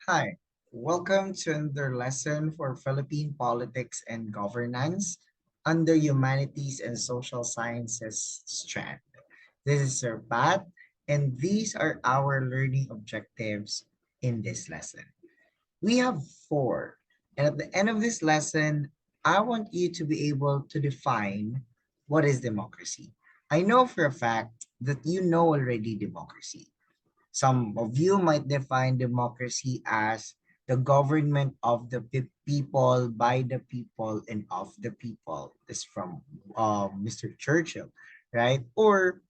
Hi, welcome to another lesson for Philippine politics and governance under Humanities and Social Sciences strand. This is Sir Pat, and these are our learning objectives in this lesson. We have four, and at the end of this lesson, I want you to be able to define what is democracy. I know for a fact that you know already democracy. Some of you might define democracy as the government of the people, by the people, and of the people. This is from Mr. Churchill, right? Or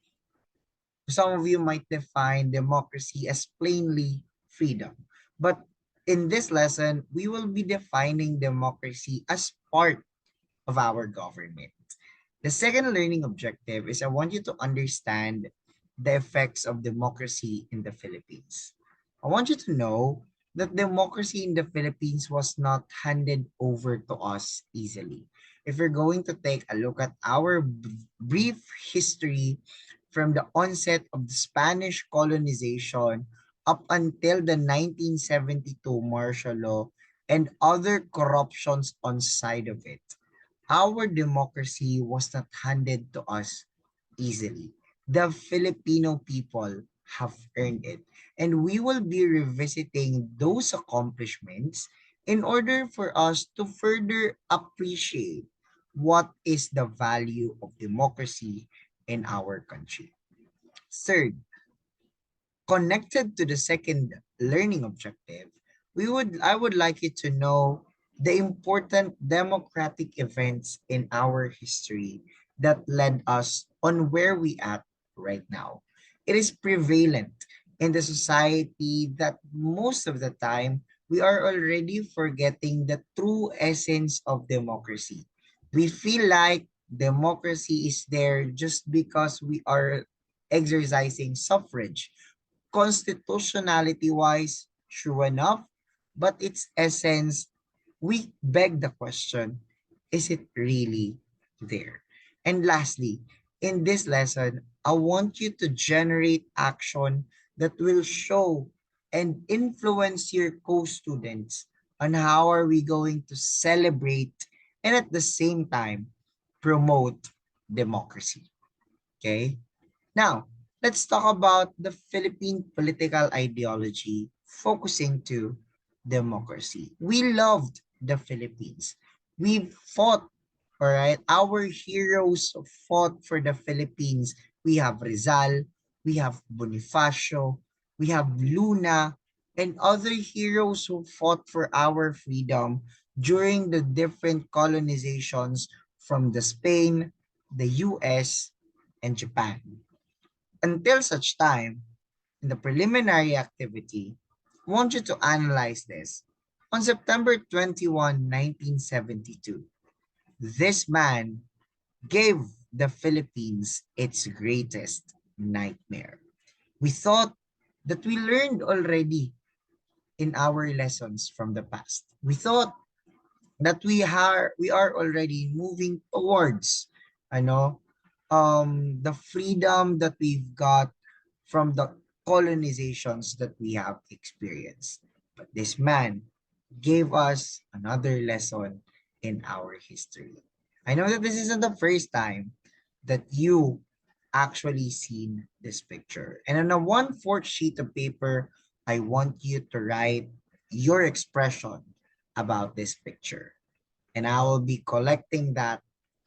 some of you might define democracy as plainly freedom. But in this lesson, we will be defining democracy as part of our government. The second learning objective is I want you to understand the effects of democracy in the Philippines. I want you to know that democracy in the Philippines was not handed over to us easily. If you're going to take a look at our brief history from the onset of the Spanish colonization up until the 1972 martial law and other corruptions on side of it, our democracy was not handed to us easily. The Filipino people have earned it. And we will be revisiting those accomplishments in order for us to further appreciate what is the value of democracy in our country. Third, connected to the second learning objective, I would like you to know the important democratic events in our history that led us on where we at right now. It is prevalent in the society that most of the time we are already forgetting the true essence of democracy. We feel like democracy is there just because we are exercising suffrage. Constitutionality wise, true enough, but its essence, we beg the question, is it really there? And lastly, in this lesson, I want you to generate action that will show and influence your co-students on how are we going to celebrate and at the same time promote democracy. Okay? Now, let's talk about the Philippine political ideology focusing to democracy. We loved the Philippines. We fought, all right? Our heroes fought for the Philippines. We have Rizal, we have Bonifacio, we have Luna, and other heroes who fought for our freedom during the different colonizations from the Spain, the US, and Japan. Until such time, in the preliminary activity, I want you to analyze this. On September 21, 1972, this man gave the Philippines its greatest nightmare. We thought that we learned already in our lessons from the past. We thought that we are already moving towards the freedom that we've got from the colonizations that we have experienced. But this man gave us another lesson in our history. I know that this isn't the first time that you actually seen this picture. And on a one-fourth sheet of paper, I want you to write your expression about this picture. And I will be collecting that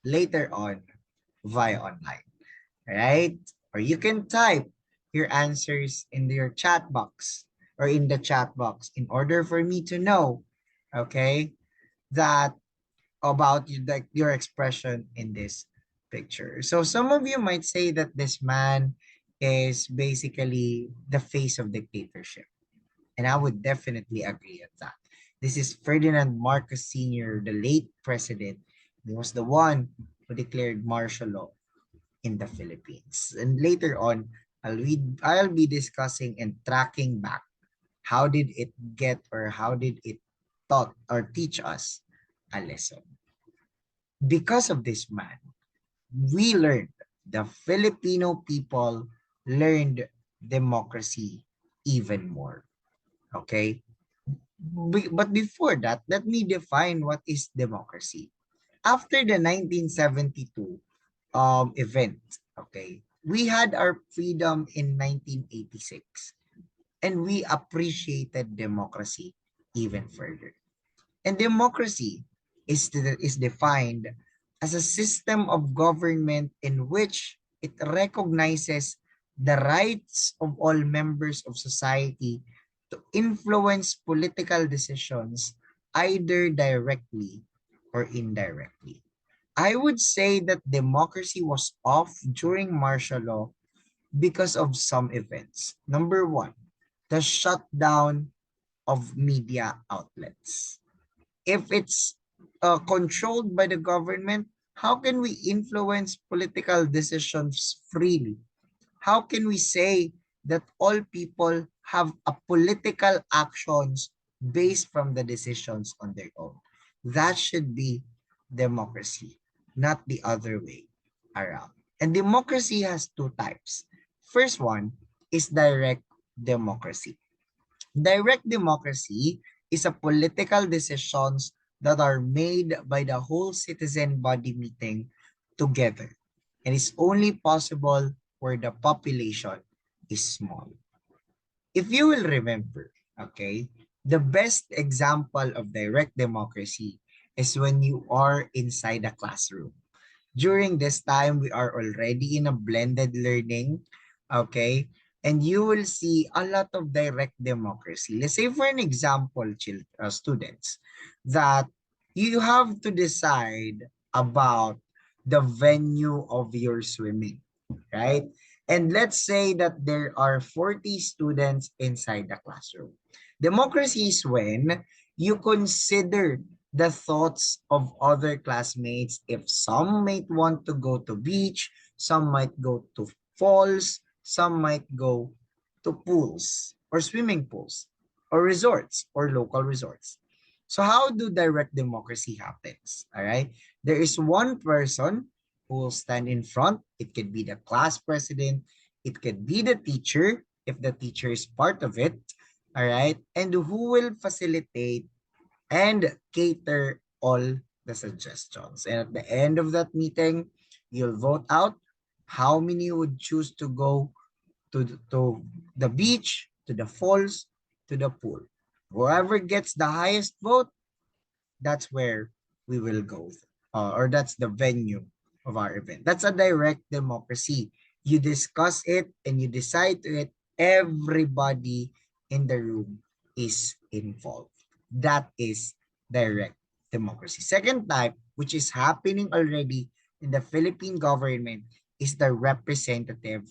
later on via online, right? Or you can type your answers in your chat box or in the chat box in order for me to know, okay, that about you, like your expression in this picture. So some of you might say that this man is basically the face of dictatorship. And I would definitely agree with that. This is Ferdinand Marcos Sr., the late president. He was the one who declared martial law in the Philippines. And later on, I'll be discussing and tracking back how did it get or how did it taught or teach us a lesson. Because of this man, we learned, the Filipino people learned democracy even more. Okay? But before that, let me define what is democracy. After the 1972 event, okay, we had our freedom in 1986, and we appreciated democracy even further. And democracy is defined as a system of government in which it recognizes the rights of all members of society to influence political decisions either directly or indirectly. I would say that democracy was off during martial law because of some events. Number one, the shutdown of media outlets. If it's controlled by the government, how can we influence political decisions freely? How can we say that all people have a political actions based from the decisions on their own? That should be democracy, not the other way around. And democracy has two types. First one is direct democracy. Direct democracy is a political decisions that are made by the whole citizen body meeting together, and is only possible where the population is small. If you will remember, okay, the best example of direct democracy is when you are inside a classroom. During this time, we are already in a blended learning, okay? And you will see a lot of direct democracy. Let's say, for an example, students, that you have to decide about the venue of your swimming, right? And let's say that there are 40 students inside the classroom. Democracy is when you consider the thoughts of other classmates. If some might want to go to beach, some might go to falls, some might go to pools or swimming pools or resorts or local resorts. So how do direct democracy happens? All right. There is one person who will stand in front. It could be the class president. It could be the teacher if the teacher is part of it. All right. And who will facilitate and cater all the suggestions. And at the end of that meeting, you'll vote out how many would choose to go to the beach, to the falls, to the pool. Whoever gets the highest vote, that's where we will go, or that's the venue of our event. That's a direct democracy. You discuss it and you decide to it. Everybody in the room is involved. That is direct democracy. Second type, which is happening already in the Philippine government, is the representative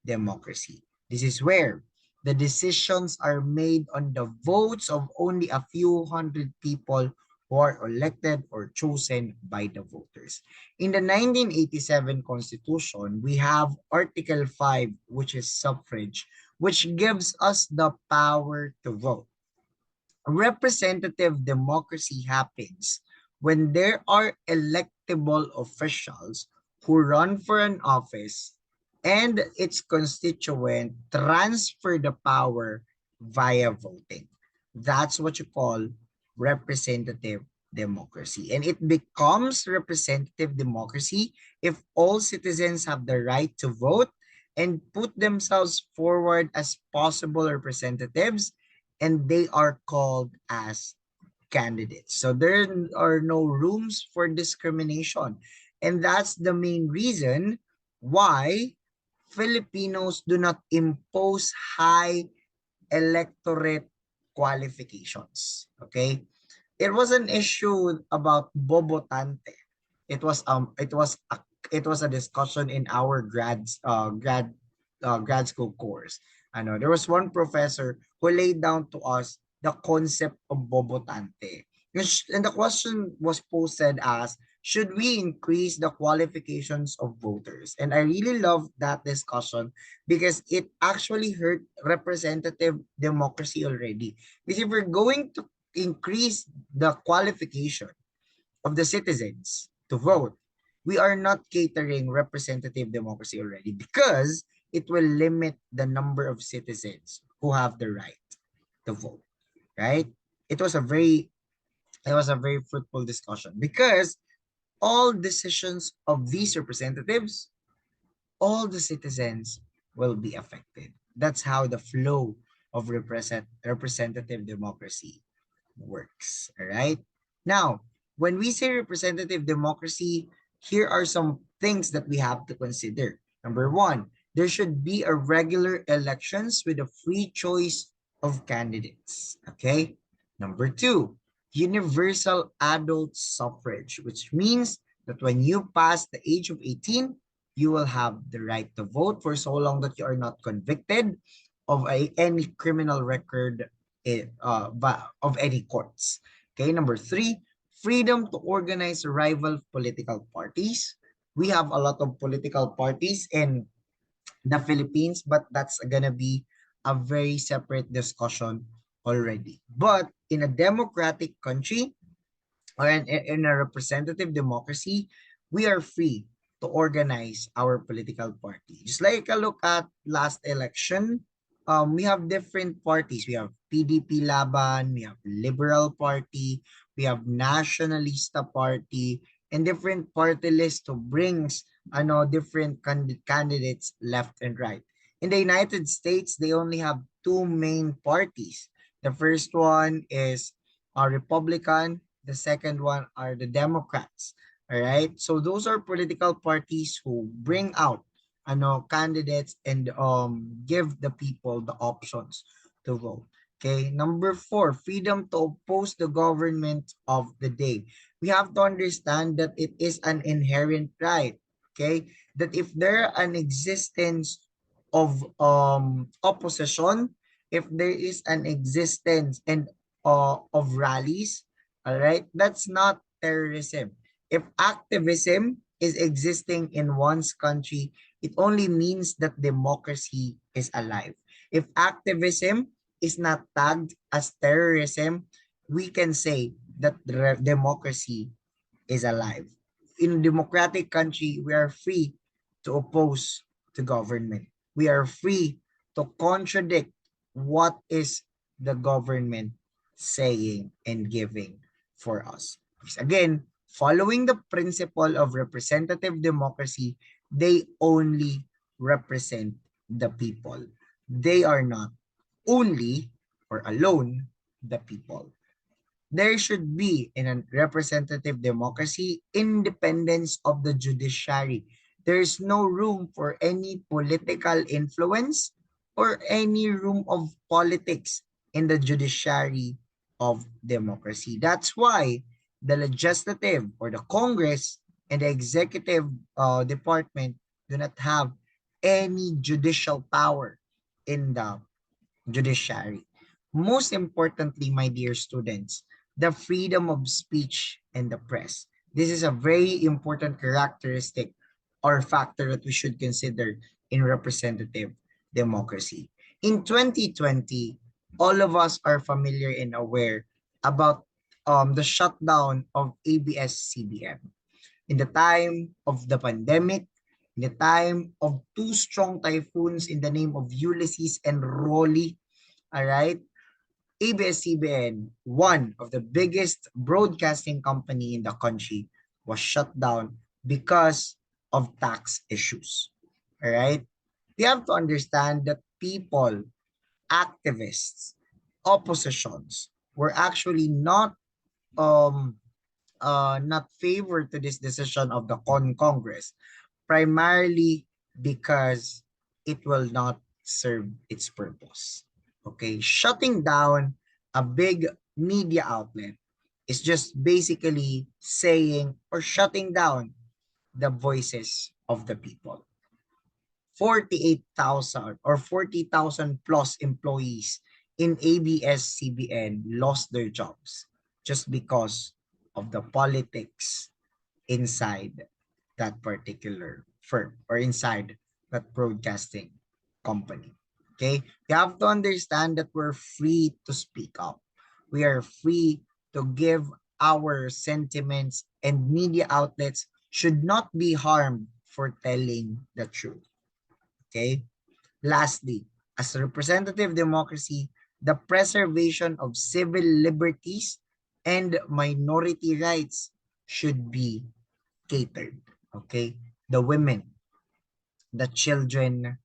democracy. This is where the decisions are made on the votes of only a few hundred people who are elected or chosen by the voters. In the 1987 Constitution, we have Article 5, which is suffrage, which gives us the power to vote. Representative democracy happens when there are electable officials who run for an office and its constituent transfer the power via voting. That's what you call representative democracy. And it becomes representative democracy if all citizens have the right to vote and put themselves forward as possible representatives, and they are called as candidates. So there are no rooms for discrimination. And that's the main reason why Filipinos do not impose high electorate qualifications. Okay? It was an issue about Bobotante. It was a discussion in our grad school course. There was one professor who laid down to us the concept of Bobotante. And the question was posted as, should we increase the qualifications of voters? And I really love that discussion because it actually hurt representative democracy already. Because if we're going to increase the qualification of the citizens to vote, we are not catering representative democracy already because it will limit the number of citizens who have the right to vote, right? it was a very it was a very fruitful discussion because all decisions of these representatives, all the citizens will be affected. That's how the flow of representative democracy works. All right. Now, when we say representative democracy, here are some things that we have to consider. Number one, there should be a regular elections with a free choice of candidates. Okay. Number two, universal adult suffrage, which means that when you pass the age of 18, you will have the right to vote for so long that you are not convicted of any criminal record of any courts. Okay, number three, freedom to organize rival political parties. We have a lot of political parties in the Philippines, but that's gonna be a very separate discussion already. But in a democratic country, or in a representative democracy, we are free to organize our political party. Just like a look at last election, we have different parties. We have PDP Laban, we have Liberal Party, we have Nationalista Party, and different party lists to brings different candidates left and right. In the United States, they only have two main parties. The first one is a Republican, the second one are the Democrats. All right. So those are political parties who bring out candidates and give the people the options to vote. Okay. Number four, freedom to oppose the government of the day. We have to understand that it is an inherent right. Okay. That if there an existence of opposition, if there is an existence and of rallies, all right, that's not terrorism. If activism is existing in one's country, it only means that democracy is alive. If activism is not tagged as terrorism, we can say that democracy is alive. In a democratic country, we are free to oppose the government. We are free to contradict what is the government saying and giving for us. Because again, following the principle of representative democracy, they only represent the people. They are not only or alone the people. There should be in a representative democracy independence of the judiciary. There is no room for any political influence or any room of politics in the judiciary of democracy. That's why the legislative or the Congress and the executive department do not have any judicial power in the judiciary. Most importantly, my dear students, the freedom of speech and the press. This is a very important characteristic or factor that we should consider in representative democracy. In 2020, all of us are familiar and aware about the shutdown of ABS-CBN. In the time of the pandemic, in the time of two strong typhoons in the name of Ulysses and Rolly, all right, ABS-CBN, one of the biggest broadcasting company in the country, was shut down because of tax issues. All right? We have to understand that people, activists, oppositions were actually not favored to this decision of the Congress, primarily because it will not serve its purpose. Okay, shutting down a big media outlet is just basically saying or shutting down the voices of the people. 48,000 or 40,000 plus employees in ABS-CBN lost their jobs just because of the politics inside that particular firm or inside that broadcasting company. Okay? You have to understand that we're free to speak up. We are free to give our sentiments, and media outlets should not be harmed for telling the truth. Okay? Lastly, as a representative democracy, the preservation of civil liberties and minority rights should be catered. Okay? The women, the children,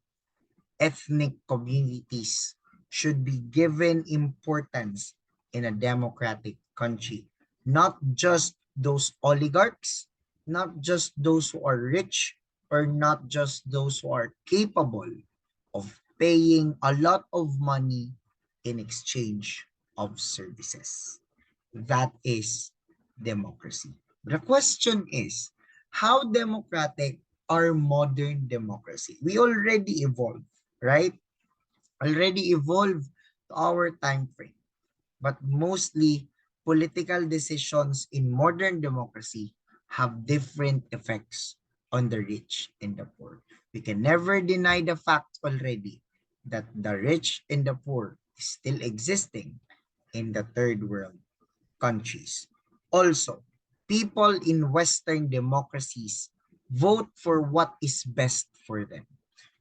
ethnic communities should be given importance in a democratic country. Not just those oligarchs, not just those who are rich, or not just those who are capable of paying a lot of money in exchange of services. That is democracy. The question is, how democratic are modern democracy? We already evolved, right? Already evolved to our time frame. But mostly, political decisions in modern democracy have different effects on the rich and the poor. We can never deny the fact already that the rich and the poor is still existing in the third world countries. Also, people in Western democracies vote for what is best for them.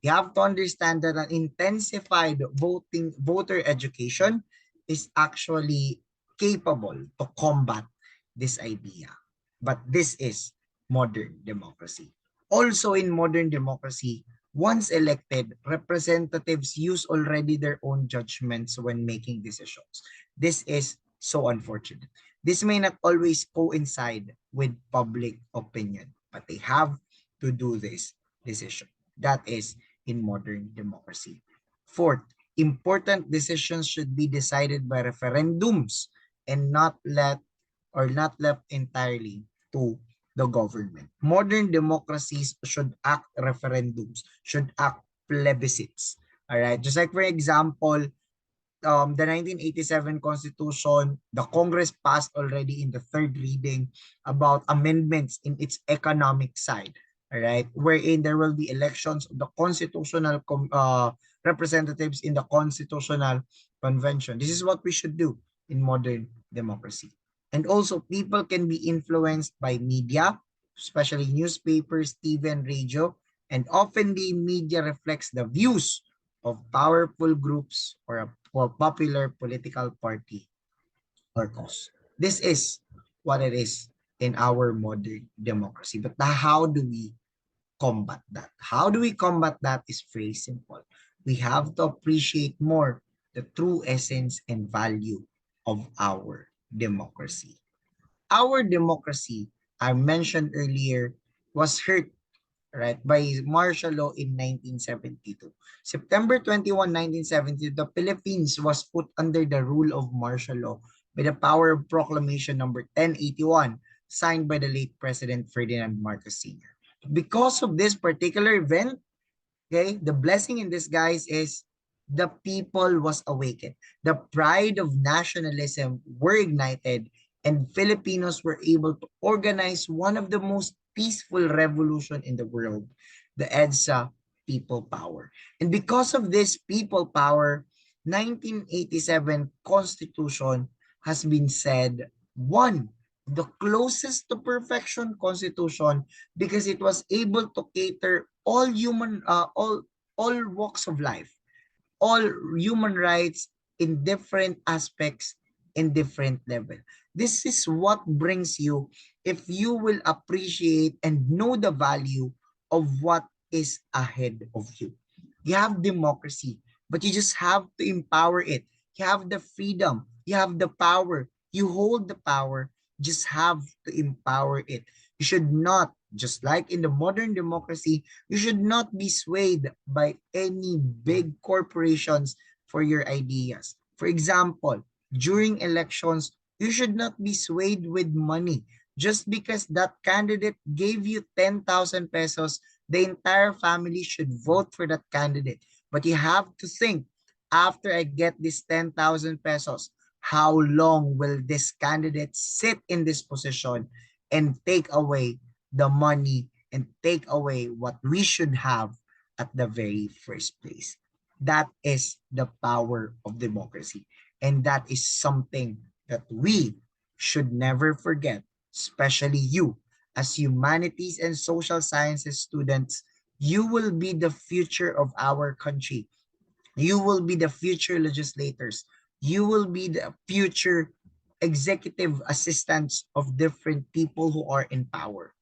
You have to understand that an intensified voter education is actually capable to combat this idea. But this is modern democracy. Also in modern democracy, once elected, representatives use already their own judgments when making decisions. This is so unfortunate. This may not always coincide with public opinion, but they have to do this decision. That is in modern democracy. Fourth, important decisions should be decided by referendums and not left entirely to the government. Modern democracies should act referendums, should act plebiscites. All right. Just like for example, the 1987 Constitution, the Congress passed already in the third reading about amendments in its economic side, all right, wherein there will be elections of the constitutional representatives in the Constitutional Convention. This is what we should do in modern democracy. And also, people can be influenced by media, especially newspapers, TV, and radio, and often the media reflects the views of powerful groups or a popular political party or cause. This is what it is in our modern democracy. But how do we combat that? How do we combat that is very simple. We have to appreciate more the true essence and value of our democracy. Our democracy, I mentioned earlier, was hurt, right, by martial law in 1972. September 21, 1972, the Philippines was put under the rule of martial law by the Power of Proclamation number 1081, signed by the late President Ferdinand Marcos Sr. Because of this particular event, okay, the blessing in disguise is the people was awakened. The pride of nationalism were ignited, and Filipinos were able to organize one of the most peaceful revolution in the world, the EDSA People Power. And because of this people power, 1987 Constitution has been said one, the closest to perfection constitution, because it was able to cater all walks of life, all human rights in different aspects, in different level. This is what brings you if you will appreciate and know the value of what is ahead of you. You have democracy, but you just have to empower it. You have the freedom, you have the power, you hold the power, just have to empower it. You should not, just like in the modern democracy, you should not be swayed by any big corporations for your ideas. For example, during elections, you should not be swayed with money. Just because that candidate gave you 10,000 pesos, the entire family should vote for that candidate. But you have to think, after I get this 10,000 pesos, how long will this candidate sit in this position and take away the money and take away what we should have at the very first place? That is the power of democracy. And that is something that we should never forget, especially you. As humanities and social sciences students, you will be the future of our country. You will be the future legislators You will be the future executive assistants of different people who are in power.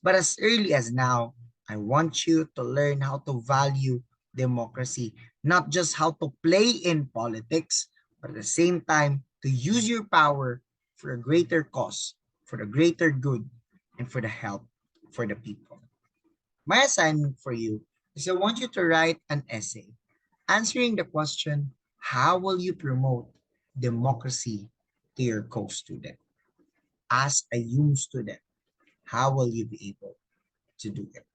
But as early as now, I want you to learn how to value democracy, not just how to play in politics, but at the same time to use your power for a greater cause, for the greater good, and for the help for the people. My assignment for you is I want you to write an essay answering the question, how will you promote democracy to your co-student? As a UM student, how will you be able to do it?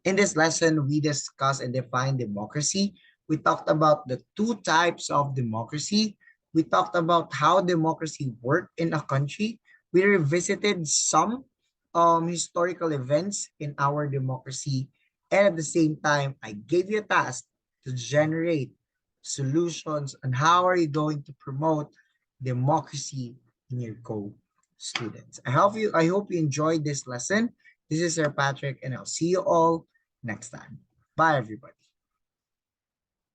In this lesson, we discussed and defined democracy. We talked about the two types of democracy. We talked about how democracy worked in a country. We revisited some historical events in our democracy. And at the same time, I gave you a task to generate solutions on how are you going to promote democracy in your co-students. I hope you enjoyed this lesson. This is Sir Patrick, and I'll see you all next time. Bye, everybody.